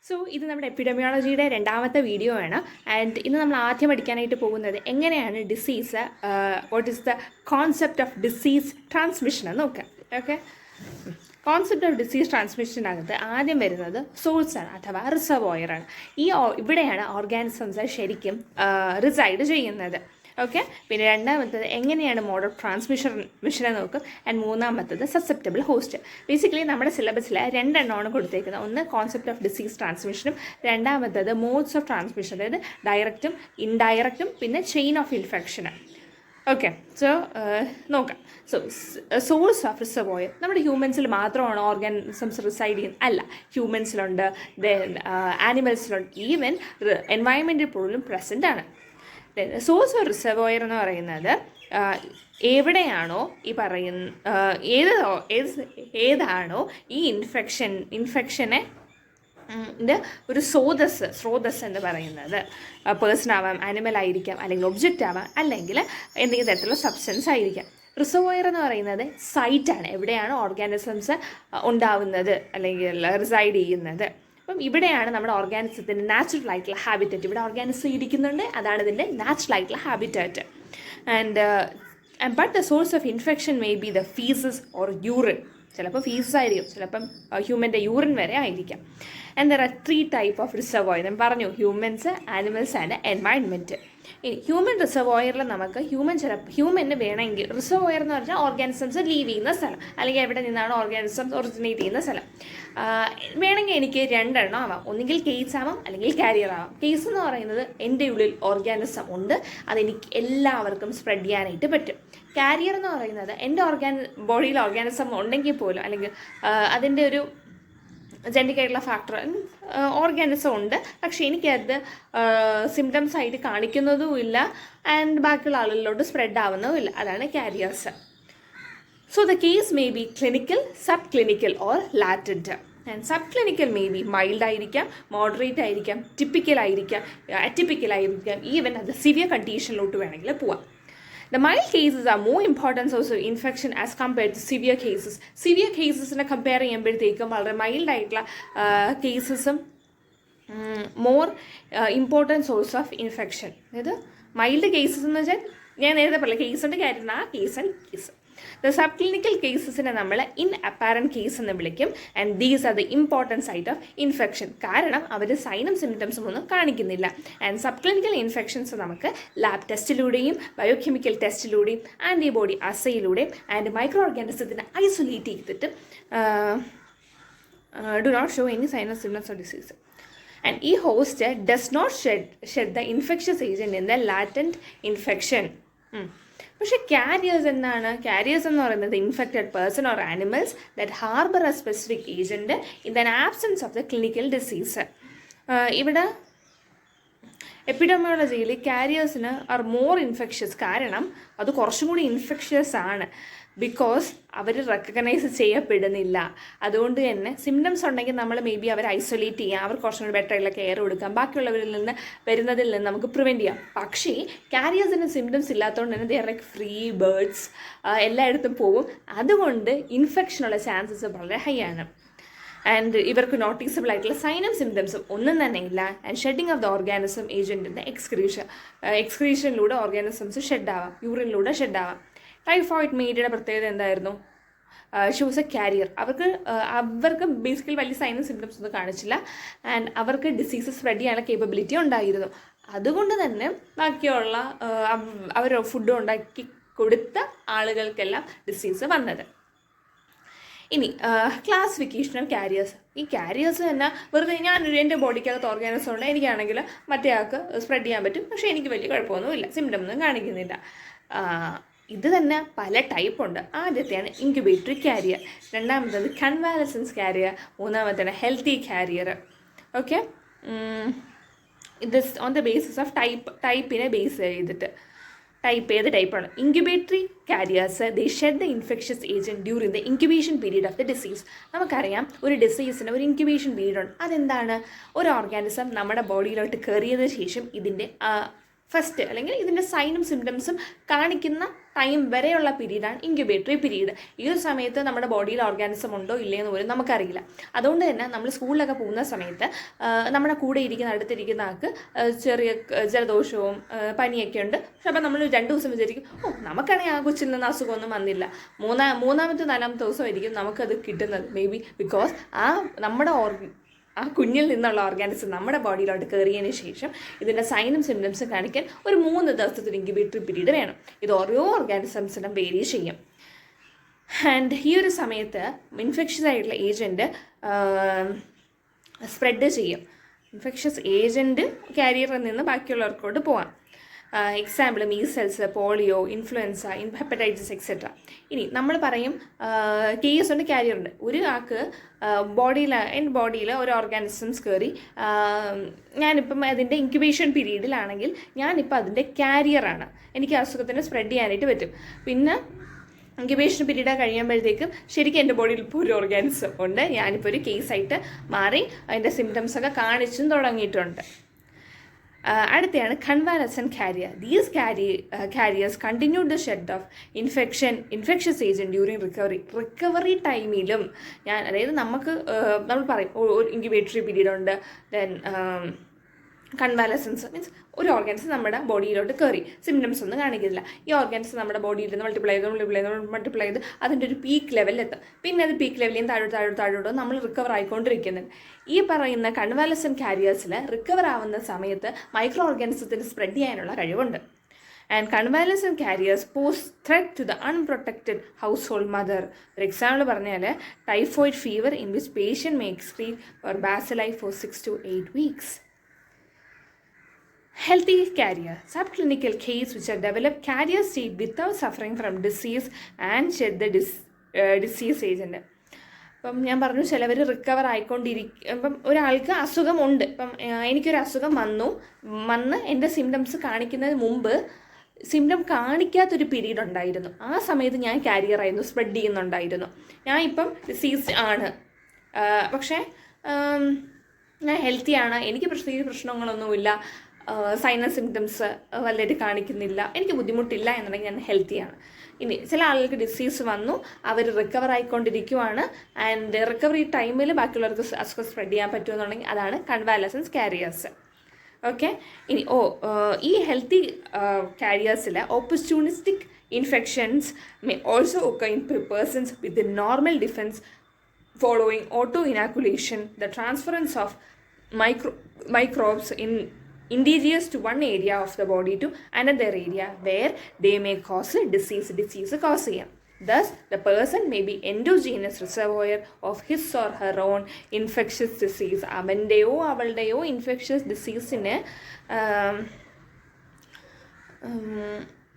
So ഇത് നമ്മുടെ എപ്പിഡമിയോളജിയുടെ രണ്ടാമത്തെ വീഡിയോ ആണ്. ആൻഡ് ഇന്ന് നമ്മൾ ആദ്യം പഠിക്കാനായിട്ട് പോകുന്നത് എങ്ങനെയാണ് disease, what is the concept of disease transmission എന്ന് നോക്കാം. ഓക്കെ, കോൺസെപ്റ്റ് ഓഫ് ഡിസീസ് ട്രാൻസ്മിഷനകത്ത് ആദ്യം വരുന്നത് സോഴ്സാണ് അഥവാ റിസർവോയറാണ്. ഇവിടെയാണ് ഓർഗാനിസംസ് ശരിക്കും റിസൈഡ് ചെയ്യുന്നത്. ഓക്കെ, പിന്നെ രണ്ടാമത്തത് എങ്ങനെയാണ് മോഡ് ഓഫ് ട്രാൻസ്മിഷനെ നോക്കും. ആൻഡ് മൂന്നാമത്തത് സസെപ്റ്റബിൾ ഹോസ്റ്റ്. ബേസിക്കലി നമ്മുടെ സിലബസിൽ രണ്ടെണ്ണമാണ് കൊടുത്തേക്കുന്നത്. ഒന്ന് കോൺസെപ്റ്റ് ഓഫ് ഡിസീസ് ട്രാൻസ്മിഷനും രണ്ടാമത്തത് മോഡ്സ് ഓഫ് ട്രാൻസ്മിഷൻ, അതായത് ഡയറക്റ്റും ഇൻഡയറക്റ്റും പിന്നെ ചെയിൻ ഓഫ് ഇൻഫെക്ഷന്. ഓക്കെ, സോ നോക്കാം. സോഴ്സ് ഓഫ് റിസർവോയർ നമ്മുടെ ഹ്യൂമൻസിൽ മാത്രമാണ് ഓർഗാനിസംസ് റിസൈഡ് ചെയ്യുന്നത് അല്ല, ഹ്യൂമൻസിലുണ്ട്, ദെൻ ആനിമൽസിലുണ്ട്, ഈവൻ എൻവയൺമെൻറ്റിൽ പോലും പ്രസൻ്റ് ആണ്. സോഴ്സ് ഓഫ് റിസർവോയർ എന്ന് പറയുന്നത് എവിടെയാണോ ഈ ഏതാണോ ഈ ഇൻഫെക്ഷനെ ഒരു സ്രോതസ് എന്ന് പറയുന്നത് പേഴ്സൺ ആവാം, ആനിമൽ ആയിരിക്കാം, അല്ലെങ്കിൽ ഒബ്ജക്റ്റ് ആവാം, അല്ലെങ്കിൽ എന്തെങ്കിലും തരത്തിലുള്ള സബ്സ്റ്റൻസ് ആയിരിക്കാം. റിസർവോയർ എന്ന് പറയുന്നത് സൈറ്റാണ്, എവിടെയാണ് ഓർഗാനിസംസ് ഉണ്ടാവുന്നത് അല്ലെങ്കിൽ റിസൈഡ് ചെയ്യുന്നത്. അപ്പം ഇവിടെയാണ് നമ്മുടെ ഓർഗാനിസത്തിൻ്റെ നാച്ചുറൽ ആയിട്ടുള്ള ഹാബിറ്ററ്റ്. ഇവിടെ ഓർഗാനിസം ഇരിക്കുന്നുണ്ട്, അതാണ് ഇതിൻ്റെ നാച്ചുറൽ ആയിട്ടുള്ള habitat. But the source of infection may be the faeces or urine. ചിലപ്പോൾ ഫീസസ് ആയിരിക്കും, ചിലപ്പം ഹ്യൂമൻ്റെ യൂറിൻ വരെ ആയിരിക്കാം. And there are 3 type of reservoir. ഞാൻ പറഞ്ഞു, ഹ്യൂമൻസ്, ആനിമൽസ് ആൻഡ് എൻവയൺമെൻറ്റ്. ഇനി ഹ്യൂമൻ റിസർവോയറിൽ നമുക്ക് ഹ്യൂമന് വേണമെങ്കിൽ റിസർവോയർ എന്ന് പറഞ്ഞാൽ ഓർഗാനിസംസ് ലീവ് ചെയ്യുന്ന സ്ഥലം, അല്ലെങ്കിൽ എവിടെ നിന്നാണ് ഓർഗാനിസംസ് ഒറിജിനേറ്റ് ചെയ്യുന്ന സ്ഥലം. വേണമെങ്കിൽ എനിക്ക് 2 എണ്ണം ആവാം, ഒന്നുകിൽ കേസ് ആവാം അല്ലെങ്കിൽ കാരിയർ ആവാം. കേസ് എന്ന് പറയുന്നത് എൻ്റെ ഉള്ളിൽ ഓർഗാനിസം ഉണ്ട്, അതെനിക്ക് എല്ലാവർക്കും സ്പ്രെഡ് ചെയ്യാനായിട്ട് പറ്റും. കാരിയർ എന്ന് പറയുന്നത് എൻ്റെ ബോഡിയിൽ ഓർഗാനിസം ഉണ്ടെങ്കിൽ പോലും, അല്ലെങ്കിൽ അതിൻ്റെ ഒരു ജെനറ്റിക് ആയിട്ടുള്ള ഫാക്ടർ ഓർഗാനിസം ഉണ്ട്, പക്ഷേ എനിക്കത് സിംറ്റംസ് ആയിട്ട് കാണിക്കുന്നതുമില്ല ആൻഡ് ബാക്കിയുള്ള ആളുകളിലോട്ട് സ്പ്രെഡ് ആവുന്നതുമില്ല. അതാണ് carriers. So the case may be clinical, subclinical or latent. And subclinical may be mild ആയിരിക്കാം, മോഡറേറ്റ് ആയിരിക്കാം, ടിപ്പിക്കൽ ആയിരിക്കാം, അറ്റിപ്പിക്കൽ ആയിരിക്കാം, ഈവൻ അത് സിവിയർ കണ്ടീഷനിലോട്ട് വേണമെങ്കിൽ പോവാം. The mild cases are more important source of infection as compared to severe cases. Severe casesനെ compare ചെയ്യുമ്പോഴത്തേക്കും വളരെ മൈൽഡ് ആയിട്ടുള്ള കേസസും more important source of infection. അതായത് മൈൽഡ് കേസസ് എന്ന് വെച്ചാൽ ഞാൻ നേരത്തെ പറഞ്ഞ കേസിൻ്റെ കാര്യം, ആ കേസ്. ദ സബ് ക്ലിനിക്കൽ കേസസിനെ നമ്മൾ ഇൻ അപ്പാരൻറ്റ് കേസ് എന്ന് വിളിക്കും. And these are the important site of infection. കാരണം അവർ സൈനും സിംറ്റംസും ഒന്നും കാണിക്കുന്നില്ല. ആൻഡ് സബ് ക്ലിനിക്കൽ ഇൻഫെക്ഷൻസ് നമുക്ക് ലാബ് ടെസ്റ്റിലൂടെയും ബയോകെമിക്കൽ ടെസ്റ്റിലൂടെയും ആൻറ്റിബോഡി അസയിലൂടെയും ആൻഡ് മൈക്രോ ഓർഗാനിസത്തിനെ ഐസൊലേറ്റ് ചെയ്തിട്ട് do not show any sign of symptoms of disease. And ഈ host does not shed the infectious agent in the latent infection. പക്ഷേ കാരിയേഴ്സ് എന്താണ്? കാരിയേഴ്സ് എന്ന് പറയുന്നത് infected person or animals that harbour a specific agent in the absence of the clinical disease. ഇവിടെ എപ്പിഡമിയോളജിയിൽ കാരിയേഴ്സിന് are more infectious. കാരണം അത് കുറച്ചും കൂടി ഇൻഫെക്ഷ്യസ് ആണ്, ബിക്കോസ് അവർ റെക്കഗ്നൈസ് ചെയ്യപ്പെടുന്നില്ല. അതുകൊണ്ട് തന്നെ സിംറ്റംസ് ഉണ്ടെങ്കിൽ നമ്മൾ മേ ബി അവരെ ഐസൊലേറ്റ് ചെയ്യാം, അവർക്ക് കുറച്ചും കൂടി ബെറ്റർ ആയിട്ടുള്ള കെയർ കൊടുക്കാം, ബാക്കിയുള്ളവരിൽ നിന്ന് വരുന്നതിൽ നിന്ന് നമുക്ക് പ്രിവെൻറ്റ് ചെയ്യാം. പക്ഷേ കാരിയേഴ്സിന് സിംറ്റംസ് ഇല്ലാത്തതുകൊണ്ട് തന്നെ they are like free birds, എല്ലായിടത്തും പോവും. അതുകൊണ്ട് ഇൻഫെക്ഷനുള്ള ചാൻസസ് വളരെ ഹൈ ആണ്. ആൻഡ് ഇവർക്ക് നോട്ടീസബിൾ ആയിട്ടുള്ള സൈനും സിംറ്റംസും ഒന്നും തന്നെ ഇല്ല. And shedding of the organism ഏജൻറ്റിൻ്റെ എക്സ്ക്രീഷനിലൂടെ ഓർഗാനിസംസ് ഷെഡാവാം, യൂറിനിലൂടെ ഷെഡാവാം. ടൈഫോയിഡ് മേരിയുടെ പ്രത്യേകത എന്തായിരുന്നു? She was a carrier. അവർക്ക് ബേസിക്കലി വലിയ സൈനും സിംറ്റംസ് ഒന്നും കാണിച്ചില്ല. ആൻഡ് അവർക്ക് ഡിസീസ് സ്പ്രെഡ് ചെയ്യാനുള്ള കേപ്പബിലിറ്റി ഉണ്ടായിരുന്നു. അതുകൊണ്ട് തന്നെ ബാക്കിയുള്ള അവർ ഫുഡ് ഉണ്ടാക്കി കൊടുത്ത ആളുകൾക്കെല്ലാം ഡിസീസ് വന്നത്. ഇനി ക്ലാസിഫിക്കേഷൻ ഓഫ് കാരിയേഴ്സ്. ഈ കാരിയേഴ്സ് തന്നെ വെറുതെ എൻ്റെ ബോഡിക്കകത്ത് ഓർഗാനിസം ഉണ്ട്, എനിക്കാണെങ്കിൽ മറ്റേ ആൾക്ക് സ്പ്രെഡ് ചെയ്യാൻ പറ്റും, പക്ഷേ എനിക്ക് വലിയ കുഴപ്പമൊന്നുമില്ല, സിംറ്റം ഒന്നും കാണിക്കുന്നില്ല. ഇത് തന്നെ പല ടൈപ്പുണ്ട്. ആദ്യത്തെയാണ് ഇൻക്യുബേറ്ററി കാരിയർ, രണ്ടാമത്തേത് കൺവാലസൻസ് കാരിയർ, മൂന്നാമത്തേണ് ഹെൽത്തി കാരിയർ. ഓക്കെ, ഇത് ഓൺ ദ ബേസിസ് ഓഫ് ടൈപ്പിനെ ബേസ് ചെയ്തിട്ട് ഏത് ടൈപ്പാണ്. Incubatory carriers they shed the infectious agent during the incubation period of the disease. നമുക്കറിയാം ഒരു ഡിസീസിന് ഒരു ഇൻക്യുബേഷൻ പീരീഡ് ഉണ്ട്. അതെന്താണ്? ഒരു ഓർഗാനിസം നമ്മുടെ ബോഡിയിലോട്ട് കയറിയതിന് ശേഷം ഇതിൻ്റെ ഫസ്റ്റ് അല്ലെങ്കിൽ ഇതിൻ്റെ സൈനും സിംറ്റംസും കാണിക്കുന്ന ടൈം വരെയുള്ള പീരീഡാണ് ഇൻക്യുബേറ്ററി പീരീഡ്. ഈ ഒരു സമയത്ത് നമ്മുടെ ബോഡിയിൽ ഓർഗാനിസം ഉണ്ടോ ഇല്ലയെന്ന് പോലും നമുക്കറിയില്ല. അതുകൊണ്ട് തന്നെ നമ്മൾ സ്കൂളിലൊക്കെ പോകുന്ന സമയത്ത് നമ്മുടെ കൂടെ ഇരിക്കുന്ന അടുത്തിരിക്കുന്ന ആൾക്ക് ചെറിയ ജലദോഷവും പനിയൊക്കെ ഉണ്ട്. പക്ഷെ അപ്പം നമ്മൾ 2 ദിവസം വിചാരിക്കും നമുക്കാണെങ്കിൽ ആ കൊച്ചിൽ നിന്ന് അസുഖമൊന്നും വന്നില്ല. മൂന്നാമത്തെ 4ാമത്തെ ദിവസമായിരിക്കും നമുക്കത് കിട്ടുന്നത്. മേ ബി ബിക്കോസ് ആ കുഞ്ഞിൽ നിന്നുള്ള ഓർഗാനിസം നമ്മുടെ ബോഡിയിലോട്ട് കയറിയതിന് ശേഷം ഇതിൻ്റെ സൈനും സിംറ്റംസും കാണിക്കാൻ ഒരു 3 ദിവസത്തെ ഇൻക്യുബേറ്ററി പീരീഡ് വേണം. ഇത് ഓരോ ഓർഗാനിസംസിനും വേരി ചെയ്യും. ആൻഡ് ഈ ഒരു സമയത്ത് ഇൻഫെക്ഷ്യസ് ആയിട്ടുള്ള ഏജൻറ്റ് സ്പ്രെഡ് ചെയ്യും. ഇൻഫെക്ഷ്യസ് ഏജൻറ്റ് ക്യാരിയറിൽ നിന്ന് ബാക്കിയുള്ളവർക്കോട്ട് പോകാം. Example measles, polio, influenza, hepatitis etcetera. ഇനി നമ്മൾ പറയും കേസ് ഉണ്ട്, ക്യാരിയറുണ്ട്. ഒരു ആൾക്ക് എൻ്റെ ബോഡിയിൽ ഒരു ഓർഗാനിസംസ് കയറി, ഞാനിപ്പം അതിൻ്റെ ഇൻക്യുബേഷൻ പീരീഡിലാണെങ്കിൽ ഞാനിപ്പോൾ അതിൻ്റെ ക്യാരിയറാണ്, എനിക്ക് അസുഖത്തിന് സ്പ്രെഡ് ചെയ്യാനായിട്ട് പറ്റും. പിന്നെ ഇൻക്യുബേഷൻ പീരീഡ് കഴിയുമ്പോഴത്തേക്കും ശരിക്കും എൻ്റെ ബോഡിയിൽ ഇപ്പോൾ ഒരു ഓർഗാനിസം ഉണ്ട്, ഞാനിപ്പോൾ ഒരു കേസായിട്ട് മാറി അതിൻ്റെ സിംറ്റംസൊക്കെ കാണിച്ചും തുടങ്ങിയിട്ടുണ്ട്. അടുത്തയാണ് convalescent carrier. These carriers continue the shed of infectious agent during recovery ടൈമിലും അതായത് നമ്മൾ പറയും ഒരു ഇൻക്യുബേറ്ററി പീരീഡ് ഉണ്ട്, ദെൻ കൺവാലസൻസ് മീൻസ് ഒരു ഓർഗാൻസ് നമ്മുടെ ബോഡിയിലോട്ട് കയറി, സിംറ്റംസ് ഒന്നും കാണിക്കുന്നില്ല. ഈ ഓർഗാൻസ് നമ്മുടെ ബോഡിയിൽ നിന്ന് മൾട്ടിപ്ലൈ ചെയ്ത് അതിൻ്റെ ഒരു പീക്ക് ലെവലിലെത്തും. പിന്നെ അത് പീക്ക് ലെവലിൽ നിന്ന് താഴോട്ട് നമ്മൾ റിക്കവർ ആയിക്കൊണ്ടിരിക്കുന്നുണ്ട്. ഈ പറയുന്ന കൺവാലസെൻറ്റ് കാരിയേഴ്സിൽ റിക്കവർ ആവുന്ന സമയത്ത് മൈക്രോ ഓർഗാനിസത്തിന് സ്പ്രെഡ് ചെയ്യാനുള്ള കഴിവുണ്ട്. And convalescent carriers pose threat to the unprotected household mother. ഒരു എക്സാമ്പിൾ പറഞ്ഞാൽ typhoid fever in which patient may excrete or bacilli for 6 to 8 weeks. Healthy carrier, subclinical case which are developed carrier state without suffering from disease and shed the disease agent. ഇപ്പം ഞാൻ പറഞ്ഞു ചിലവർ recover ഇപ്പം ഒരാൾക്ക് അസുഖമുണ്ട്. ഇപ്പം എനിക്കൊരു അസുഖം വന്ന് എൻ്റെ സിംറ്റംസ് കാണിക്കുന്നതിന് മുമ്പ് സിംറ്റം കാണിക്കാത്തൊരു പീരീഡ് ഉണ്ടായിരുന്നു. ആ സമയത്ത് ഞാൻ ക്യാരിയറായിരുന്നു, സ്പ്രെഡ് ചെയ്യുന്നുണ്ടായിരുന്നു. ഞാൻ ഇപ്പം ഡിസീസ്ഡ് ആണ്, പക്ഷേ ഞാൻ ഹെൽത്തിയാണ്, എനിക്ക് പ്രശ്നങ്ങളൊന്നുമില്ല, സൈനസ് സിംറ്റംസ് വല്ലതായിട്ട് കാണിക്കുന്നില്ല, എനിക്ക് ബുദ്ധിമുട്ടില്ല എന്നുണ്ടെങ്കിൽ ഞാൻ ഹെൽത്തിയാണ്. ഇനി ചില ആളുകൾക്ക് ഡിസീസ് വന്നു, അവർ റിക്കവർ ആയിക്കൊണ്ടിരിക്കുവാണ്, ആൻഡ് റിക്കവറി ടൈമിൽ ബാക്കിയുള്ളവർക്ക് അസുഖം സ്പ്രെഡ് ചെയ്യാൻ പറ്റുമെന്നുണ്ടെങ്കിൽ അതാണ് കൺവാലസൻസ് കാരിയേഴ്സ്. ഓക്കെ. ഇനി ഈ ഹെൽത്തി കാരിയേഴ്സിൽ opportunistic infections may also occur in persons with the normal defense following auto-inoculation, the transference of microbes indigenous to one area of the body to another area where they may cause disease cause ചെയ്യാം. Thus, the person may be endogenous reservoir of his or her own infectious disease. അവൻ്റെയോ അവളുടെയോ infectious ഡിസീസിന്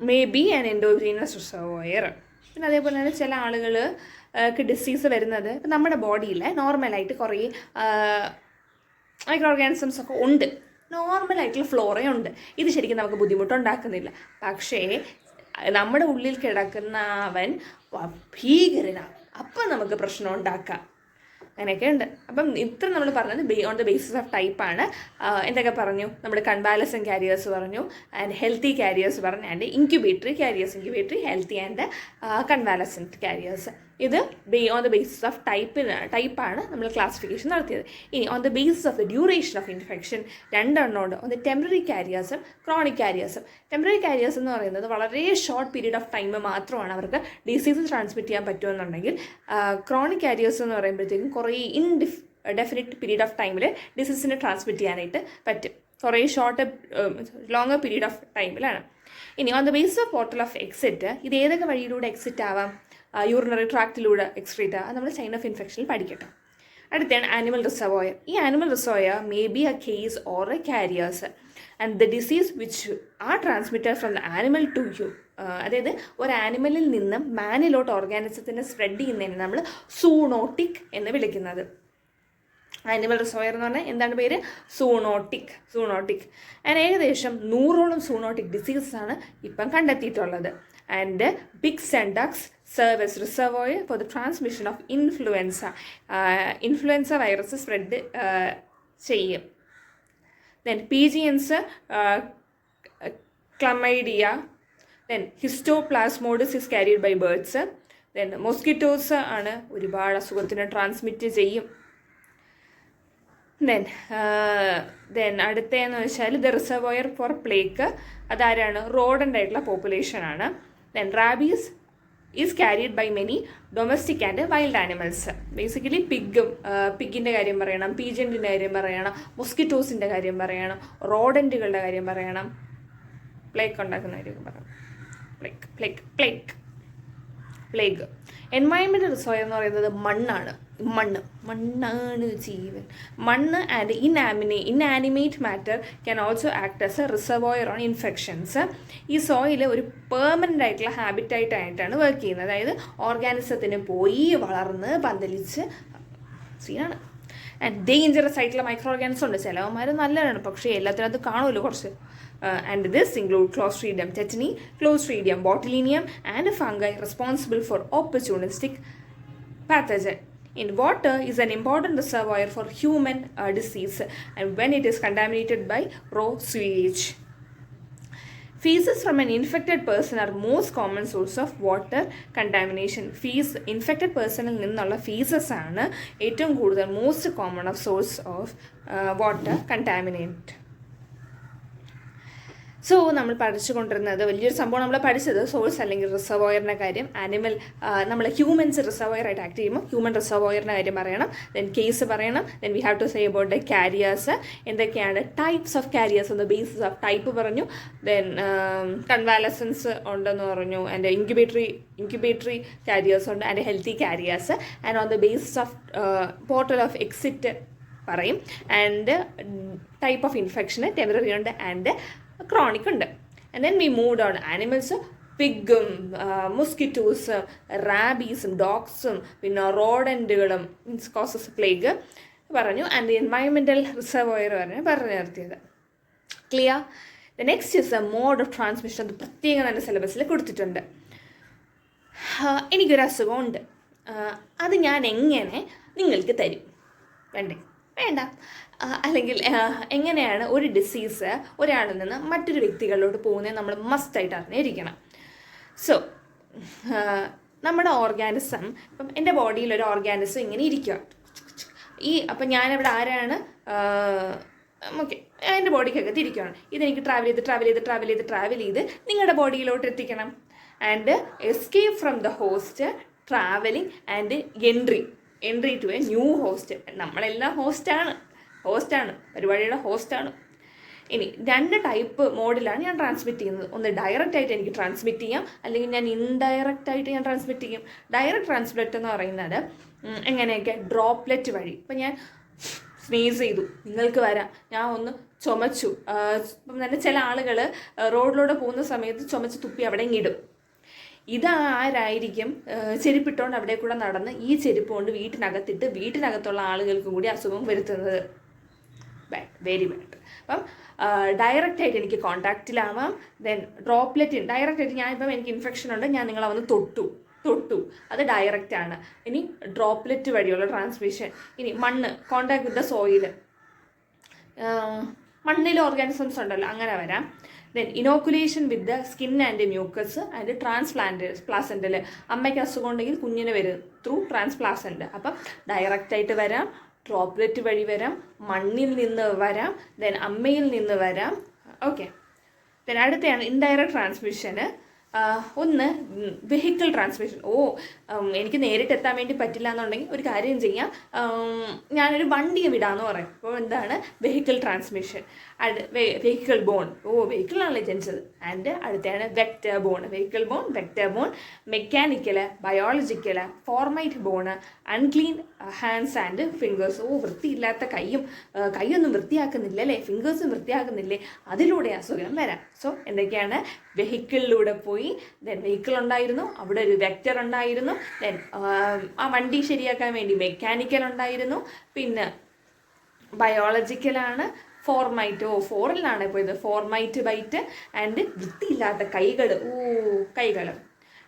may be an endogenous reservoir. പിന്നെ അതേപോലെ തന്നെ ചില ആളുകൾക്ക് disease വരുന്നത് നമ്മുടെ ബോഡിയിൽ നോർമലായിട്ട് കുറേ മൈക്രോ ഓർഗാനിസംസ് ഒക്കെ ഉണ്ട്, നോർമലായിട്ടുള്ള ഫ്ലോറയുണ്ട്. ഇത് ശരിക്കും നമുക്ക് ബുദ്ധിമുട്ടുണ്ടാക്കുന്നില്ല. പക്ഷേ നമ്മുടെ ഉള്ളിൽ കിടക്കുന്ന അവൻ ഭീകരനാണ്, അപ്പം നമുക്ക് പ്രശ്നം ഉണ്ടാക്കാം. അങ്ങനെയൊക്കെ ഉണ്ട്. അപ്പം ഇത്ര നമ്മൾ പറഞ്ഞത് ഓൺ ദ ബേസിസ് ഓഫ് ടൈപ്പാണ്. എന്തൊക്കെ പറഞ്ഞു? നമ്മൾ കൺവാലസെൻറ്റ് കാരിയേഴ്സ് പറഞ്ഞു, ആൻഡ് ഹെൽത്തി കാരിയേഴ്സ് പറഞ്ഞു, and incubatory carriers, healthy and convalescent carriers. ഇത് ഓൺ ദ ബേസിസ് ഓഫ് ടൈപ്പാണ് നമ്മൾ ക്ലാസിഫിക്കേഷൻ നടത്തിയത്. ഇനി on the basis of the duration of infection രണ്ടെണ്ണമുണ്ട്. ഒന്ന് ടെമ്പററി കാരിയേഴ്സും ക്രോണിക് കാരിയേഴ്സും. ടെമ്പററി കാരിയേഴ്സ് എന്ന് പറയുന്നത് വളരെ ഷോർട്ട് പീരീഡ് ഓഫ് ടൈം മാത്രമാണ് അവർക്ക് ഡിസീസ് ട്രാൻസ്മിറ്റ് ചെയ്യാൻ പറ്റുമെന്നുണ്ടെങ്കിൽ, ക്രോണിക് കാരിയേഴ്സ് എന്ന് പറയുമ്പോഴത്തേക്കും കുറേ ഡെഫിനിറ്റ് പീരീഡ് ഓഫ് ടൈമിൽ ഡിസീസിനെ ട്രാൻസ്മിറ്റ് ചെയ്യാനായിട്ട് പറ്റും. കുറേ ലോങ്ങർ പീരീഡ് ഓഫ് ടൈമിലാണ്. ഇനി on the basis of portal of exit, ഇത് ഏതൊക്കെ വഴിയിലൂടെ എക്സിറ്റ് ആവാം? യൂറിനറി ട്രാക്റ്റിലൂടെ എക്സ്ക്രീറ്റ് ആവാം. നമ്മൾ ചൈൻ ഓഫ് ഇൻഫെക്ഷനിൽ പഠിക്കട്ടെ. അടുത്താണ് ആനിമൽ റിസർവോയർ. ഈ animal reservoir may be a case or a carriers and the disease which are transmitted from the animal to you. അതായത് ഒരു ആനിമലിൽ നിന്നും മാനിലോട്ട് ഓർഗാനിസത്തിനെ സ്പ്രെഡ് ചെയ്യുന്നതിന് നമ്മൾ സൂണോട്ടിക് എന്ന് വിളിക്കുന്നത്. ആനിമൽ റിസർവോയർ എന്ന് പറഞ്ഞാൽ എന്താണ് പേര്? സൂണോട്ടിക്. ആൻഡ് ഏകദേശം 100ഓളം സൂണോട്ടിക് ഡിസീസസാണ് ഇപ്പം കണ്ടെത്തിയിട്ടുള്ളത്. And pigs and ducks serve as reservoir for the transmission of influenza. Influenza virus spread ചെയ്യും. Then pigeons chlamydia, then histoplasmosis is carried by birds, then mosquitoes ആണ് ഒരുപാട് അസുഖത്തിന് ട്രാൻസ്മിറ്റ് ചെയ്യും. ദെൻ അടുത്തതെന്ന് വെച്ചാൽ ദ റിസർവോയർ ഫോർ പ്ലേക്ക്, അതാരാണ്? Rodent ആയിട്ടുള്ള പോപ്പുലേഷനാണ്. Then rabies is carried by many domestic and wild animals. Basically പിഗിൻ്റെ കാര്യം പറയണം, പീജൻറ്റിൻ്റെ കാര്യം പറയണം, മൊസ്കിറ്റോസിൻ്റെ കാര്യം പറയണം, റോഡൻറ്റുകളുടെ കാര്യം പറയണം, പ്ലേക്ക് ഉണ്ടാക്കുന്ന കാര്യം പറയണം. പ്ലേഗ്. എൻവയൺമെൻറ്റൽ റിസർവോയർ എന്ന് പറയുന്നത് മണ്ണാണ് ജീവൻ. മണ്ണ് and inanimate matter can also act as A reservoir on infections. ഈ സോയിൽ ഒരു പെർമനൻ്റ് ആയിട്ടുള്ള ഹാബിറ്റായിട്ടാണ് വർക്ക് ചെയ്യുന്നത്. അതായത് ഓർഗാനിസത്തിന് പോയി വളർന്ന് പന്തലിച്ച് സീനാണ്. ആൻഡ് ഡേഞ്ചറസ് ആയിട്ടുള്ള മൈക്രോ ഓർഗാനിസം ഉണ്ട്. ചിലവന്മാർ നല്ലതാണ്, പക്ഷേ എല്ലാത്തിനകത്ത് കാണുമല്ലോ കുറച്ച്. And this include Clostridium tetani, Clostridium botulinum and fungi responsible for opportunistic pathogen. In water is an important reservoir for human disease and when it is contaminated by raw sewage. Feces from an infected person are most common source of water contamination. Infected personil ninnulla feces aanu ഏറ്റവും കൂടുതൽ most common of source of water contaminant. So നമ്മൾ പഠിച്ചുകൊണ്ടിരുന്നത് വലിയൊരു സംഭവം നമ്മൾ പഠിച്ചത് source അല്ലെങ്കിൽ റിസർവോയറിൻ്റെ കാര്യം. നമ്മൾ ഹ്യൂമൻസ് റിസർവോയറായിട്ട് ആക്ട് ചെയ്യുമ്പോൾ ഹ്യൂമൻ റിസർവോയറിൻ്റെ കാര്യം പറയണം. ദെൻ കേസ് പറയണം. Then we have to say about the carriers. എന്തൊക്കെയാണ് ടൈപ്സ് ഓഫ് കാരിയേഴ്സ് എന്ന ബേസിസ് ഓഫ് ടൈപ്പ് പറഞ്ഞു. ദെൻ കൺവാലസൻസ് ഉണ്ടെന്ന് പറഞ്ഞു. ആൻഡ് ഇൻക്യുബേറ്ററി കാരിയേഴ്സ് ഉണ്ട് and healthy carriers. And on the basis of portal of exit പറയും. And type of ഇൻഫെക്ഷന് temporary ഉണ്ട് and chronic ഉണ്ട്. And then we moved on animals. പിഗും മൊസ്കിറ്റോസും റാബീസും ഡോഗ്സും പിന്നെ റോഡൻറ്റുകളും മീൻസ് കോസസ് പ്ലേഗ് പറഞ്ഞു. ആൻഡ് എൻവയൺമെൻറ്റൽ റിസർവോയർ പറഞ്ഞു നിർത്തിയത്. Clear? The next is a mode of transmission. അത് പ്രത്യേകം തന്നെ സിലബസിൽ കൊടുത്തിട്ടുണ്ട്. എനിക്കൊരു അസുഖമുണ്ട്, അത് ഞാൻ എങ്ങനെ നിങ്ങൾക്ക് തരും? വേണ്ട. അല്ലെങ്കിൽ എങ്ങനെയാണ് ഒരു ഡിസീസ് ഒരാളിൽ നിന്ന് മറ്റൊരു വ്യക്തികളിലോട്ട് പോകുന്നത് നമ്മൾ മസ്റ്റായിട്ട് അറിഞ്ഞിരിക്കണം. സോ നമ്മുടെ ഓർഗാനിസം, ഇപ്പം എൻ്റെ ബോഡിയിൽ ഒരു ഓർഗാനിസം ഇങ്ങനെ ഇരിക്കുക. അപ്പം ഞാനിവിടെ ആരാണ്? ഓക്കെ, എൻ്റെ ബോഡിക്കകത്ത് ഇരിക്കുകയാണ്. ഇതെനിക്ക് ട്രാവൽ ചെയ്ത് നിങ്ങളുടെ ബോഡിയിലോട്ട് എത്തിക്കണം. And escape from the host, travelling and entry to a new host. നമ്മളെല്ലാം ഹോസ്റ്റാണ്, പരിപാടിയുടെ ഹോസ്റ്റാണ്. ഇനി 2 ടൈപ്പ് മോഡിലാണ് ഞാൻ ട്രാൻസ്മിറ്റ് ചെയ്യുന്നത്. ഒന്ന് ഡയറക്റ്റ് ആയിട്ട് എനിക്ക് ട്രാൻസ്മിറ്റ് ചെയ്യാം, അല്ലെങ്കിൽ ഞാൻ ഇൻഡയറക്റ്റ് ആയിട്ട് ഞാൻ ട്രാൻസ്മിറ്റ് ചെയ്യും. ഡയറക്റ്റ് ട്രാൻസ്മിറ്റ് എന്ന് പറയുന്നത് എങ്ങനെയൊക്കെ? ഡ്രോപ്ലെറ്റ് വഴി. ഇപ്പം ഞാൻ സ്നീസ് ചെയ്തു, നിങ്ങൾക്ക് വരാം. ഞാൻ ഒന്ന് ചുമച്ചു. ഇപ്പം തന്നെ ചില ആളുകൾ റോഡിലൂടെ പോകുന്ന സമയത്ത് ചുമച്ച് തുപ്പി അവിടെ ഇടും. ഇതാരായിരിക്കും? ചെരുപ്പിട്ടുകൊണ്ട് അവിടെ കൂടെ നടന്ന് ഈ ചെരുപ്പ് കൊണ്ട് വീട്ടിനകത്തുള്ള ആളുകൾക്കും കൂടി അസുഖം വരുത്തുന്നത്. Very bad. അപ്പം ഡയറക്റ്റായിട്ട് എനിക്ക് കോൺടാക്റ്റിലാവാം. ദെൻ ഡ്രോപ്ലെറ്റ് ഡയറക്റ്റായിട്ട് ഞാനിപ്പം എനിക്ക് ഇൻഫെക്ഷൻ ഉണ്ട്, ഞാൻ നിങ്ങളെ വന്ന് തൊട്ടു, അത് ഡയറക്റ്റാണ്. ഇനി ഡ്രോപ്ലെറ്റ് വഴിയുള്ള ട്രാൻസ്മിഷൻ. ഇനി കോൺടാക്ട് വിത്ത് ദ സോയിൽ, മണ്ണിൽ ഓർഗാനിസംസ് ഉണ്ടല്ലോ, അങ്ങനെ വരാം. Then inoculation with the skin and mucus and transplacental. അമ്മയ്ക്ക് അസുഖം ഉണ്ടെങ്കിൽ കുഞ്ഞിന് വരും ത്രൂ ട്രാൻസ്പ്ലാസൻ്റ്. അപ്പം ഡയറക്റ്റായിട്ട് വരാം, ഡ്രോപ്ലെറ്റ് വഴി വരാം, മണ്ണിൽ നിന്ന് വരാം, ദെൻ അമ്മയിൽ നിന്ന് വരാം. ഓക്കെ. ദെൻ അടുത്തയാണ് ഇൻഡയറക്റ്റ് ട്രാൻസ്മിഷന്. ഒന്ന് വെഹിക്കിൾ ട്രാൻസ്മിഷൻ. എനിക്ക് നേരിട്ട് എത്താൻ വേണ്ടി പറ്റില്ല എന്നുണ്ടെങ്കിൽ ഒരു കാര്യം ചെയ്യാം, ഞാനൊരു വണ്ടിയെ വിടാമെന്ന് പറയും. അപ്പോൾ എന്താണ് വെഹിക്കിൾ ട്രാൻസ്മിഷൻ? Vehicle borne. വെഹിക്കിളാണല്ലോ ജനിച്ചത്. ആൻഡ് അടുത്താണ് vector borne. Vehicle borne, vector borne, mechanical, biological, fomite borne, unclean hands and fingers. വൃത്തിയില്ലാത്ത കൈയൊന്നും വൃത്തിയാക്കുന്നില്ലല്ലേ, ഫിംഗേഴ്സും വൃത്തിയാക്കുന്നില്ലേ, അതിലൂടെ അസുഖം വരാം. സോ എന്തൊക്കെയാണ്? വെഹിക്കിളിലൂടെ പോയി, ദെൻ വെഹിക്കിൾ ഉണ്ടായിരുന്നു, അവിടെ ഒരു വെക്ടർ ഉണ്ടായിരുന്നു, ദെൻ ആ വണ്ടി ശരിയാക്കാൻ വേണ്ടി മെക്കാനിക്കൽ ഉണ്ടായിരുന്നു, പിന്നെ ബയോളജിക്കലാണ്, ഫോറിലാണ് പോയത്, ഫോർമൈറ്റ് ബൈറ്റ് ആൻഡ് വൃത്തിയില്ലാത്ത കൈകൾ.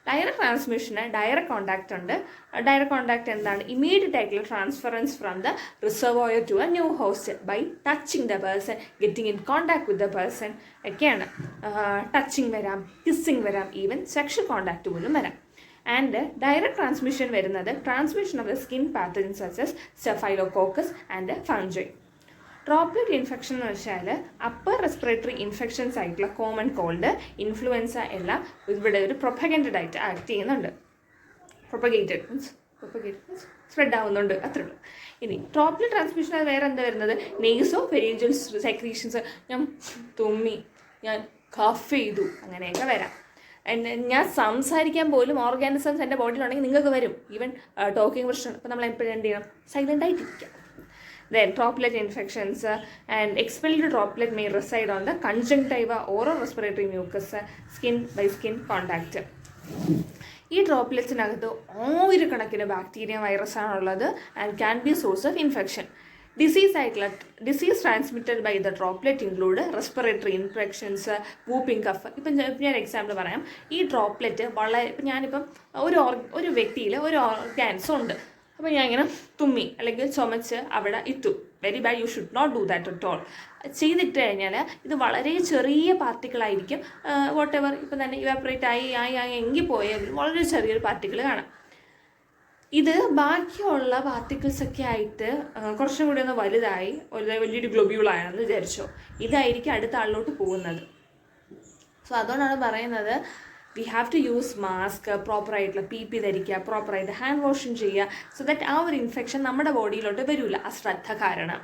ഡയറക്റ്റ് ട്രാൻസ്മിഷന് ഡയറക്റ്റ് കോണ്ടാക്റ്റ് ഉണ്ട്. ഡയറക്റ്റ് കോണ്ടാക്റ്റ് എന്താണ്? ഇമ്മീഡിയറ്റ് ആയിട്ടുള്ള transference from the reservoir to a new host by touching the person, getting in contact with the person ഒക്കെയാണ്. ടച്ചിങ് വരാം, കിസ്സിങ് വരാം, ഈവൻ സെക്ഷൽ കോണ്ടാക്റ്റ് പോലും വരാം. ആൻഡ് ഡയറക്റ്റ് ട്രാൻസ്മിഷൻ വരുന്നത് transmission of the skin pathogens such as staphylococcus and fungi. Droplet infection എന്ന് വെച്ചാൽ upper respiratory infections ആയിട്ടുള്ള common cold, influenza എല്ലാം ഇവിടെ ഒരു പ്രൊപ്പഗൻറ്റഡ് ആയിട്ട് ആക്ട് ചെയ്യുന്നുണ്ട്. പ്രൊപ്പഗേറ്റഡ് മീൻസ് സ്പ്രെഡ് ആവുന്നുണ്ട്, അത്രേ ഉള്ളൂ. ഇനി ഡ്രോപ്ലെറ്റ് ട്രാൻസ്മിഷൻ അത് വേറെ എന്താ വരുന്നത്? നെയ്സോ ഫെരിഞ്ചൽ സെക്രീഷൻസ്, ഞാൻ തുമ്മി, ഞാൻ കഫ് ചെയ്തു, അങ്ങനെയൊക്കെ വരാം. ഞാൻ സംസാരിക്കാൻ പോലും ഓർഗാനിസംസ് എൻ്റെ ബോഡിയിലുണ്ടെങ്കിൽ നിങ്ങൾക്ക് വരും. ഈവൻ ടോക്കിംഗ് പ്രശ്നം. അപ്പോൾ നമ്മൾ എപ്പോഴും എന്ത് ചെയ്യണം? സൈലൻ്റായിട്ടിരിക്കാം. Then droplet infections and expelled droplet may reside on the conjunctiva or respiratory mucus, skin by skin contact. ഈ ഡ്രോപ്ലെറ്റ്സിനകത്ത് ആയിരക്കണക്കിന് ബാക്ടീരിയ വൈറസാണുള്ളത് and can be source of infection. Disease transmitted by the droplet include respiratory infections, whooping cough. ഇപ്പം ഞാൻ example പറയാം. ഈ droplet വളരെ, ഇപ്പം ഞാനിപ്പം ഒരു വ്യക്തിയിൽ ഒരു ഓർഗാൻസം ഉണ്ട്. അപ്പോൾ ഞാൻ ഇങ്ങനെ തുമ്മി അല്ലെങ്കിൽ ചുമച്ച് അവിടെ ഇട്ടു. Very bad, you should not do that at all. ചെയ്തിട്ട് കഴിഞ്ഞാൽ ഇത് വളരെ ചെറിയ പാർട്ടിക്കിളായിരിക്കും. വാട്ട് എവർ ഇപ്പം തന്നെ ഇവാപ്പറേറ്റ് ആയി എങ്കിൽ പോയാൽ വളരെ ചെറിയൊരു പാർട്ടിക്കിൾ കാണാം. ഇത് ബാക്കിയുള്ള പാർട്ടിക്കിൾസൊക്കെ ആയിട്ട് കുറച്ചും കൂടി ഒന്ന് വലുതായി വലിയൊരു ഗ്ലോബ്യൂളാണെന്ന് വിചാരിച്ചോ, ഇതായിരിക്കും അടുത്ത ആളിലോട്ട് പോകുന്നത്. സോ അതുകൊണ്ടാണ് പറയുന്നത് we have to use mask, പ്രോപ്പറായിട്ടുള്ള PP ധരിക്കുക, പ്രോപ്പറായിട്ട് ഹാൻഡ് വാഷിങ് ചെയ്യുക, സോ ദാറ്റ് ആ ഒരു ഇൻഫെക്ഷൻ നമ്മുടെ ബോഡിയിലോട്ട് വരില്ല, അശ്രദ്ധ കാരണം.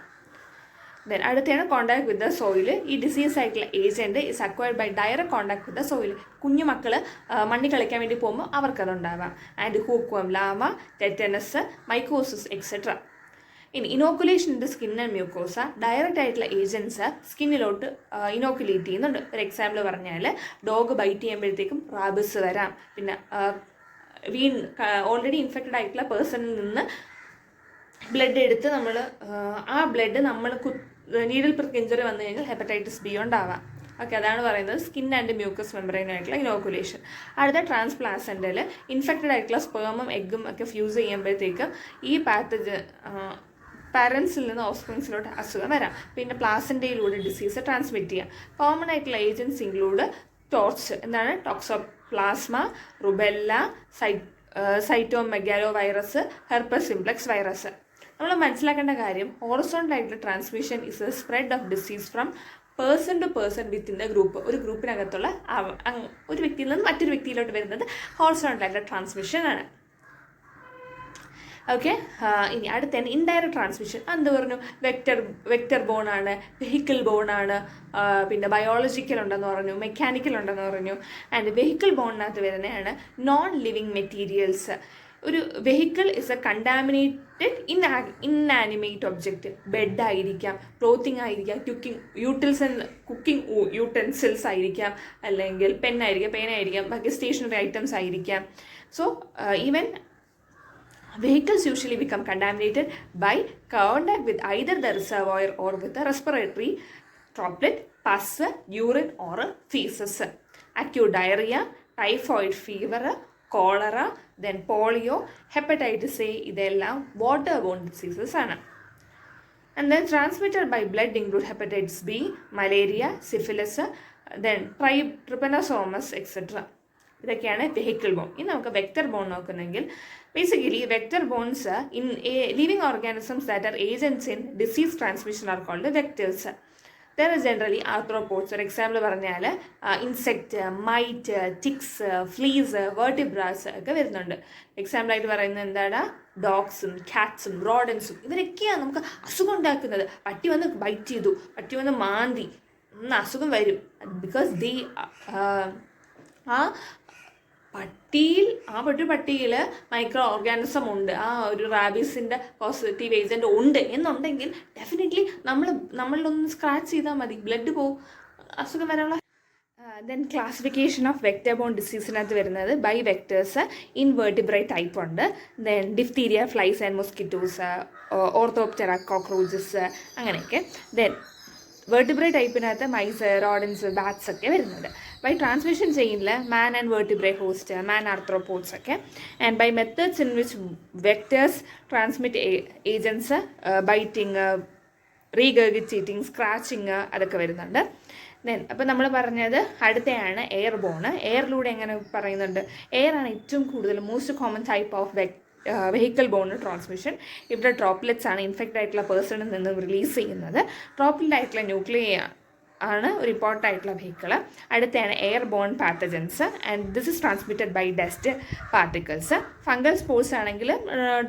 ദെൻ അടുത്താണ് കോണ്ടാക്ട് വിത്ത് ദ സോയിൽ. ഈ ഡിസീസ് ആയിട്ടുള്ള agent is acquired by direct contact with the soil. കുഞ്ഞു മക്കൾ മണ്ണിൽ കളിക്കാൻ വേണ്ടി പോകുമ്പോൾ അവർക്കതുണ്ടാവാം. ആൻഡ് ഹൂക്വം, ലാമ, ടെറ്റനസ്, മൈക്കോസിസ് എക്സെട്ര. ഇനി inoculation in the skin and mucosa. Direct ആയിട്ടുള്ള ഏജൻസ് സ്കിന്നിലോട്ട് ഇനോക്കുലേറ്റ് ചെയ്യുന്നുണ്ട്. ഒരു എക്സാമ്പിൾ പറഞ്ഞാൽ ഡോഗ് ബൈറ്റ് ചെയ്യുമ്പോഴത്തേക്കും റാബിസ് വരാം. പിന്നെ ഓൾറെഡി ഇൻഫെക്റ്റഡ് ആയിട്ടുള്ള പേഴ്സണിൽ നിന്ന് ബ്ലഡ് എടുത്ത് നമ്മൾ ആ ബ്ലഡ് നമ്മൾ നീഡിൽ പ്രിക്ക് ഇഞ്ചറി വന്നു കഴിഞ്ഞാൽ ഹെപ്പറ്റൈറ്റിസ് B ഉണ്ടാവാം. ഓക്കെ, അതാണ് പറയുന്നത് സ്കിൻ ആൻഡ് മ്യൂക്കസ് മെമ്പറൈനായിട്ടുള്ള ഇനോക്കുലേഷൻ. അടുത്ത ട്രാൻസ്പ്ലാസൻ്റിൽ ഇൻഫെക്റ്റഡ് ആയിട്ടുള്ള സ്പേമും എഗ്ഗും ഒക്കെ ഫ്യൂസ് ചെയ്യുമ്പോഴത്തേക്കും ഈ പാരൻസിൽ നിന്ന് ഓഫ്സ്പ്രിങ്സിലോട്ട് അസുഖം വരാം. പിന്നെ പ്ലാസൻ്റയിലൂടെ ഡിസീസ് ട്രാൻസ്മിറ്റ് ചെയ്യാം. കോമൺ ആയിട്ടുള്ള ഏജൻസ് ഇൻക്ലൂഡ് ടോർച്ച്, എന്താണ് toxoplasma, rubella, cytomegalovirus, herpes simplex virus. നമ്മൾ മനസ്സിലാക്കേണ്ട കാര്യം ഹോറിസോണ്ടൽ ആയിട്ടുള്ള transmission is a spread of disease from person to person within the group. ഒരു ഗ്രൂപ്പിനകത്തുള്ള ഒരു വ്യക്തിയിൽ നിന്ന് മറ്റൊരു വ്യക്തിയിലോട്ട് വരുന്നത് ഹോറിസോണ്ടൽ ആയിട്ടുള്ള ട്രാൻസ്മിഷൻ ആണ്. ഓക്കെ, ഇനി അടുത്തന്നെ ഇൻഡയറക്റ്റ് ട്രാൻസ്മിഷൻ. എന്ത് പറഞ്ഞു? വെക്റ്റർ ബോൺ ആണ്, വെഹിക്കിൾ ബോൺ ആണ്, പിന്നെ ബയോളജിക്കൽ ഉണ്ടെന്ന് പറഞ്ഞു, മെക്കാനിക്കൽ ഉണ്ടെന്ന് പറഞ്ഞു. ആൻഡ് വെഹിക്കിൾ ബോണിനകത്ത് വരുന്നതാണ് നോൺ ലിവിങ് മെറ്റീരിയൽസ്. ഒരു vehicle is A contaminated inanimate object. Bed ആയിരിക്കാം, ക്ലോത്തിങ് ആയിരിക്കാം, കുക്കിംഗ് യൂട്ടൻസിൽസ് ആയിരിക്കാം, അല്ലെങ്കിൽ പേനായിരിക്കാം, ബാക്കി സ്റ്റേഷനറി ഐറ്റംസ് ആയിരിക്കാം. So even vehicles usually become contaminated by contact with either the reservoir or with the respiratory droplet, pus, urine or feces. Acute diarrhea, typhoid fever, cholera, then polio, hepatitis A, ഇതെല്ലാം waterborne diseases ആണ്. And then transmitted by blood include hepatitis B, malaria, syphilis, then trypanosomes etc. ഇതൊക്കെയാണ് vehicle borne. ഇനി നമുക്ക് vector borne നോക്കുന്നെങ്കിൽ basically vector bones in living organisms that are agents in disease transmission are called vectors. There is generally arthropods. ഒരു example പറഞ്ഞാൽ insect, mite, ticks, fleas, vertebrates ഒക്കെ വരുന്നുണ്ട്. എക്സാമ്പിളായിട്ട് പറയുന്നത് എന്താണ്? ഡോഗ്സും കാറ്റ്സും റോഡൻസും ഇവരൊക്കെയാണ് നമുക്ക് അസുഖം ഉണ്ടാക്കുന്നത്. പട്ടി വന്ന് ബൈറ്റ് ചെയ്തു, പട്ടി വന്ന് മാന്തി, അസുഖം വരും. ബിക്കോസ് ദി ഒരു പട്ടിയിൽ മൈക്രോ ഓർഗാനിസം ഉണ്ട്, ആ ഒരു റാബീസിൻ്റെ പോസിറ്റീവ് ഏജൻറ്റ് ഉണ്ട് എന്നുണ്ടെങ്കിൽ ഡെഫിനറ്റ്ലി നമ്മളിലൊന്ന് സ്ക്രാച്ച് ചെയ്താൽ മതി, ബ്ലഡ് പോവും, അസുഖം വരാനുള്ള. Then classification of vector borne ഡിസീസിനകത്ത് വരുന്നത് by vectors in vertebrate type ഉണ്ട്. Then diphtheria, flies and mosquitoes, orthoptera, cockroaches അങ്ങനെയൊക്കെ. ദെൻ വെർട്ടിബ്രേ ടൈപ്പിനകത്ത് മൈസ്, റോഡൻസ്, ബാറ്റ്സ് ഒക്കെ വരുന്നുണ്ട്. ബൈ ട്രാൻസ്മിഷൻ ചെയിനിൽ man and vertebrate host, man arthropods ഒക്കെ. And by methods in which vectors transmit agents, biting, regurgitating, scratching അതൊക്കെ വരുന്നുണ്ട്. Then അപ്പോൾ നമ്മൾ പറഞ്ഞത് അടുത്തയാണ് എയർ ബോൺ. എയറിലൂടെ എങ്ങനെ പറയുന്നുണ്ട്, എയർ ആണ് ഏറ്റവും കൂടുതൽ most common type of vehicle borne transmission. ഇവിടെ ഡ്രോപ്ലെറ്റ്സ് ആണ് ഇൻഫെക്റ്റ് ആയിട്ടുള്ള പേഴ്സണിൽ നിന്നും റിലീസ് ചെയ്യുന്നത്. ഡ്രോപ്ലെറ്റ് ആയിട്ടുള്ള ന്യൂക്ലിയ ആണ് ഒരു ഇമ്പോർട്ടൻ്റ് ആയിട്ടുള്ള വെഹിക്കിൾ. അടുത്തയാണ് air borne pathogens and this is transmitted by dust particles. Fungal spores ആണെങ്കിൽ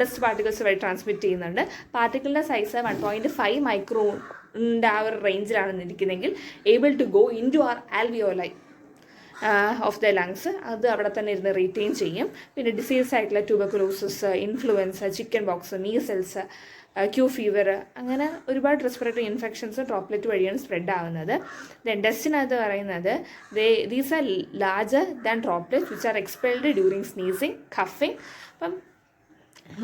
ഡസ്റ്റ് പാർട്ടിക്കിൾസ് വഴി ട്രാൻസ്മിറ്റ് ചെയ്യുന്നുണ്ട്. പാർട്ടിക്കിളിൻ്റെ സൈസ് 1.5 മൈക്രോണിൻ്റെ ആ ഒരു റേഞ്ചിലാണ് ഇരിക്കുന്നതെങ്കിൽ able to go into our alveoli of the lungs. അത് അവിടെ തന്നെ ഇരുന്ന് റീറ്റെയിൻ ചെയ്യും. പിന്നെ ഡിസീസ് ആയിട്ടുള്ള tuberculosis, influenza, chicken pox, measles, Q fever, അങ്ങനെ ഒരുപാട് റെസ്പിറേറ്ററി ഇൻഫെക്ഷൻസ് ഡ്രോപ്ലെറ്റ് വഴിയാണ് സ്പ്രെഡ് ആവുന്നത്. ദെൻ ഡസ്റ്റിനകത്ത് പറയുന്നത് these are larger than droplets which are expelled during sneezing, കഫിങ്. അപ്പം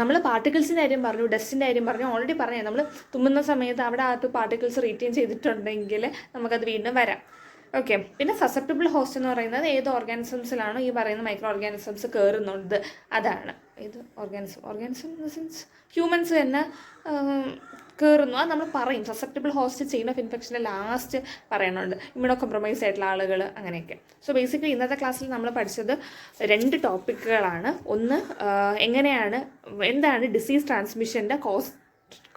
നമ്മൾ പാർട്ടിക്കിൾസിൻ്റെ കാര്യം പറഞ്ഞു, ഡസ്റ്റിൻ്റെ കാര്യം പറഞ്ഞു, ഓൾറെഡി പറഞ്ഞു. നമ്മൾ തുമ്മുന്ന സമയത്ത് അവിടെ ആ പാർട്ടിക്കിൾസ് റീറ്റെയിൻ ചെയ്തിട്ടുണ്ടെങ്കിൽ നമുക്കത് വീണ്ടും വരാം. ഓക്കെ. പിന്നെ സസെപ്റ്റബിൾ ഹോസ്റ്റ് എന്ന് പറയുന്നത് ഏത് ഓർഗാനിസംസിലാണോ ഈ പറയുന്ന മൈക്രോ ഓർഗാനിസംസ് കയറുന്നുണ്ട് അതാണ്. ഏത് organism in the sense humans തന്നെ കയറുന്നു. അത് നമ്മൾ പറയും. സസെപ്റ്റബിൾ ഹോസ്റ്റ് ചെയിൻ ഓഫ് ഇൻഫെക്ഷൻ്റെ ലാസ്റ്റ് പറയുന്നുണ്ട്, ഇമ്മ്യൂണോ കോംപ്രമൈസ് ആയിട്ടുള്ള ആളുകൾ, അങ്ങനെയൊക്കെ. സോ ബേസിക്കലി ഇന്നത്തെ ക്ലാസ്സിൽ നമ്മൾ പഠിച്ചത് 2 ടോപ്പിക്കുകളാണ്. ഒന്ന് എന്താണ് ഡിസീസ് ട്രാൻസ്മിഷൻ്റെ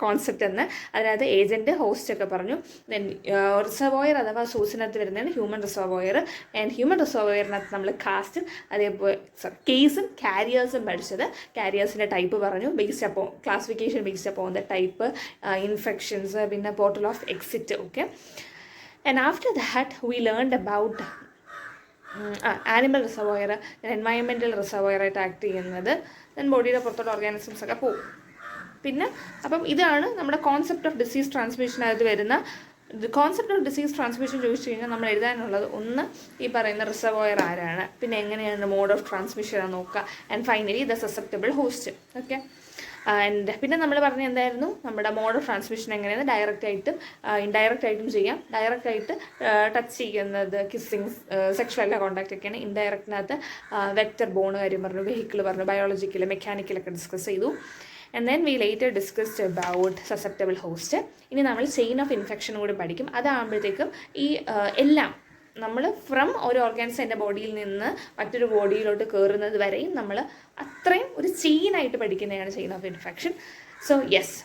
കോൺസെപ്റ്റ് എന്ന്, അതിനകത്ത് ഏജൻറ്റ്, ഹോസ്റ്റ് ഒക്കെ പറഞ്ഞു. ദെൻ റിസർവോയർ അഥവാ സോഴ്സിനകത്ത് വരുന്നതാണ് ഹ്യൂമൻ റിസർവോയർ. ആൻഡ് ഹ്യൂമൻ റിസർവോയറിനകത്ത് നമ്മൾ കാസ്റ്റും അതേപോലെ കേസും കാരിയേഴ്സും പഠിച്ചത്. കാരിയേഴ്സിൻ്റെ ടൈപ്പ് പറഞ്ഞു, classification based upon the type, infections, പിന്നെ portal of exit. Okay. And after that we learned about animal reservoir, environmental റിസർവോയറായിട്ട് ആക്ട് ചെയ്യുന്നത്. ദെൻ ബോഡിയുടെ പുറത്തോട്ട് ഓർഗാനിസംസ് ഒക്കെ പോകും. പിന്നെ അപ്പം ഇതാണ് നമ്മുടെ കോൺസെപ്റ്റ് ഓഫ് ഡിസീസ് ട്രാൻസ്മിഷനകത്ത് വരുന്ന. കോൺസെപ്റ്റ് ഓഫ് ഡിസീസ് ട്രാൻസ്മിഷൻ ചോദിച്ചു കഴിഞ്ഞാൽ നമ്മൾ എഴുതാനുള്ളത് ഒന്ന് ഈ പറയുന്ന റിസർവോയർ ആരാണ്, പിന്നെ എങ്ങനെയാണ് മോഡ് ഓഫ് ട്രാൻസ്മിഷൻ നോക്കുക, and finally the susceptible host. Okay. And പിന്നെ നമ്മൾ പറഞ്ഞ എന്തായിരുന്നു, നമ്മുടെ മോഡ് ഓഫ് ട്രാൻസ്മിഷൻ എങ്ങനെയാണ് ഡയറക്റ്റായിട്ടും ഇൻഡയറക്റ്റായിട്ടും ചെയ്യാം. ഡയറക്റ്റായിട്ട് ടച്ച് ചെയ്യുന്നത് കിസ്സിങ്, സെക്ഷൽ കോൺടാക്റ്റ് ഒക്കെയാണ്. ഇൻഡയറക്റ്റിനകത്ത് വെക്ടർ ബോൺ കാര്യം പറഞ്ഞു, വെഹിക്കിൾ പറഞ്ഞു, ബയോളജിക്കൽ, മെക്കാനിക്കലൊക്കെ ഡിസ്കസ് ചെയ്തു. And then we later discussed about susceptible host. ഇനി നമ്മൾ ചെയിൻ ഓഫ് ഇൻഫെക്ഷൻ കൂടി പഠിക്കും. അതാകുമ്പോഴത്തേക്കും ഈ എല്ലാം നമ്മൾ ഫ്രം ഒരു ഓർഗാനിസം എൻ്റെ ബോഡിയിൽ നിന്ന് മറ്റൊരു ബോഡിയിലോട്ട് കയറുന്നത് വരെയും നമ്മൾ അത്രയും ഒരു ചെയിനായിട്ട് പഠിക്കുന്നതാണ് chain of infection. So yes.